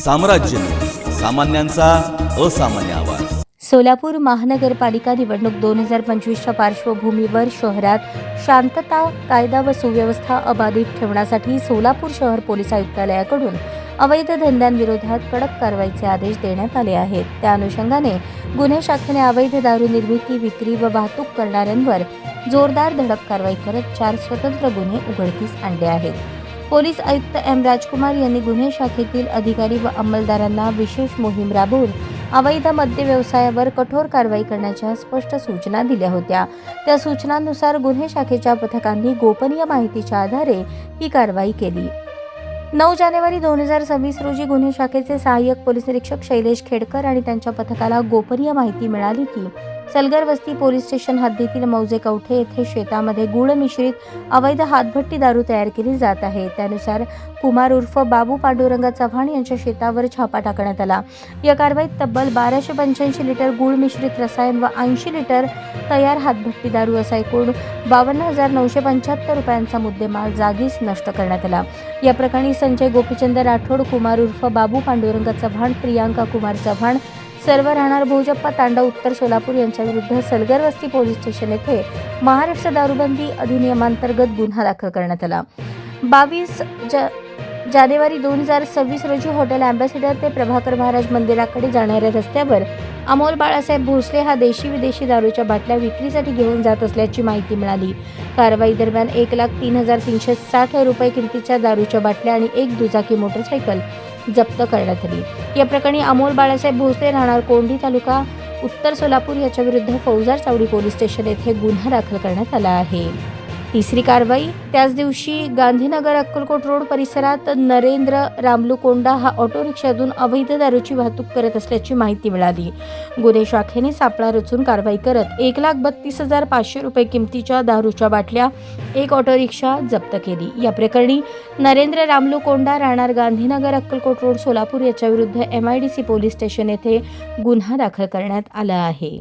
साम्राज्य, सामान्यांचा असामान्य आवाज। सोलापूर महानगरपालिका निवडणूक 2025च्या पार्श्वभूमीवर शहरात शांतता, कायदा व सुव्यवस्था अबाधित ठेवण्यासाठी सोलापूर शहर पोलीस आयुक्तालयाकडून अवैध धंद्यांविरोधात कडक कारवाईचे आदेश देण्यात आले आहेत। त्या अनुषंगाने गुन्हे शाखेने अवैध दारू निर्मिती, विक्री व वाहतूक करणाऱ्यांवर जोरदार धडक कारवाई करत 4 स्वतंत्र गुन्हे उघडकीस आणले आहेत। पोलीस आयुक्त एम राजकुमार यांनी गुन्हे शाखेतील अधिकारी व अंमलदारांना विशेष मोहीम राबवून अवैध मद्य व्यवसायावर कठोर कारवाई करण्याच्या स्पष्ट सूचना दिल्या होत्या। त्या सूचनांनुसार गुन्हे शाखेच्या पथकांनी गोपनीय माहितीच्या आधारे ही कारवाई केली। 9 जानेवारी 2026 रोजी गुन्हे शाखेचे सहाय्यक पोलीस निरीक्षक शैलेश खेडकर आणि त्यांच्या पथकाला गोपनीय माहिती मिळाली की सलगर वस्ती पोलीस स्टेशन हद्दीतील मौजे कवठे येथे शेतामध्ये गुळ मिश्रित अवैध हातभट्टी दारू तयार केली जात आहे। त्यानुसार कुमार उर्फ बाबू पांडुरंग चव्हाण यांच्या शेतावर छापा टाकण्यात आला। या कारवाईत तब्बल 1285 लिटर गुळ मिश्रित रसायन व 80 लिटर तयार हातभट्टी दारू असा एकूण 52,975 रुपयांचा मुद्देमाल जागीच नष्ट करण्यात आला। या प्रकरणी संजय गोपीचंद राठोड, कुमार उर्फ बाबू पांडुरंग चव्हाण, प्रियांका कुमार चव्हाण सर्व राहणार भोजप्पा तांडा, उत्तर सोलापूर यांच्या विरुद्ध सलगर वस्ती पोलीस स्टेशन येथे महाराष्ट्र दारूबंदी अधिनियमांतर्गत गुन्हा दाखल करण्यात आला। 22 जानेवारी 2026 रोजी हॉटेल अँबॅसिडर ते प्रभाकर महाराज मंदिराकडे जाणाऱ्या रस्त्यावर अमोल बाळासाहेब भोसले हा देशी विदेशी दारूच्या बाटल्या विक्रीसाठी घेऊन जात असल्याची माहिती मिळाली। कारवाई दरम्यान 1,03,360 रुपये किमतीच्या दारूच्या बाटल्या आणि एक दुचाकी मोटरसायकल जप्त करण्यात आली। या प्रकरणी अमोल बाळासाहेब भोसले राहणार कोंढी तालुका उत्तर सोलापूर याच्या विरुद्ध फौजदार चावडी पोलीस स्टेशन येथे गुन्हा दाखल करण्यात आला आहे। तिसरी कारवाई त्याच दिवशी गांधीनगर अक्कलकोट रोड परिसरात नरेंद्र रामलू कोंडा हा ऑटो रिक्षातून अवैध दारूची वाहतूक करत असल्याची माहिती मिळाली। गुन्हे शाखेने सापळा रचून कारवाई करत 1,32,500 रुपये किमतीच्या दारूच्या बाटल्या, एक ऑटो रिक्षा जप्त केली। या प्रकरणी नरेंद्र रामलू कोंडा राहणार गांधीनगर अक्कलकोट रोड सोलापूर याच्या विरुद्ध MIDC पोलीस स्टेशन येथे गुन्हा दाखल करण्यात आला आहे।